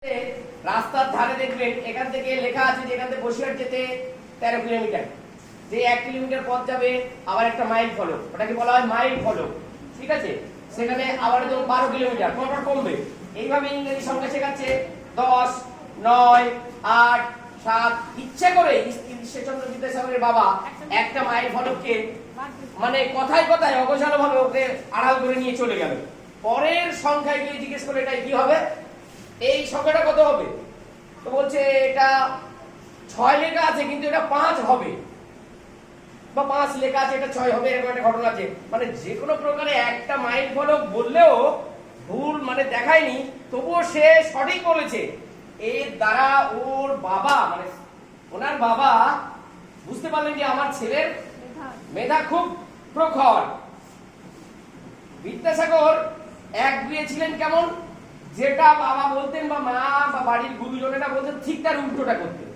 রাস্তার ধারে দেখবেন এখান থেকে লেখা আছে যে এখান থেকে বসিরহাট যেতে 13 কিলোমিটার, যে 1 কিলোমিটার পথ যাবে আবার একটা মাইল ফলক, ওটাকে বলা হয় মাইল ফলক। ঠিক আছে, সেখানে আবার ধরুন 12 কিলোমিটার, পরপর কমবে। এইভাবে ইংরেজি সংখ্যা শেখাচ্ছে 10, 9, 8, 7। ইচ্ছে করে ঈশ্বরচন্দ্র বিদ্যাসাগরের বাবা একটা মাইল ফলককে মানে কথায় কথায় অগোছালো ভাবে ওকে আড়াল করে নিয়ে চলে গেল। পরের সংখ্যায় গিয়ে জিজ্ঞেস করে এটা কি হবে, এই সংখ্যাটা কত হবে, তো বলছে এটা 6 লেখা আছে কিন্তু এটা 5 হবে, বা 5 লেখা আছে এটা 6 হবে, এরকম একটা ঘটনা আছে। মানে যে কোনো প্রকারে একটা মাইল ফলক বললেও ভুল মানে দেখায়নি, তবুও সে সঠিক বলেছে। এর দ্বারা ওর বাবা মানে ওনার বাবা বুঝতে পারলেন যে আমার ছেলের মেধা খুব প্রখর। বিদ্যাসাগর এক গুয়ে ছিলেন কেমন, যেটা বাবা বলতেন বা মা বা বাড়ির গুরুজনেরা বলতেন ঠিক তার উল্টোটা করতেন।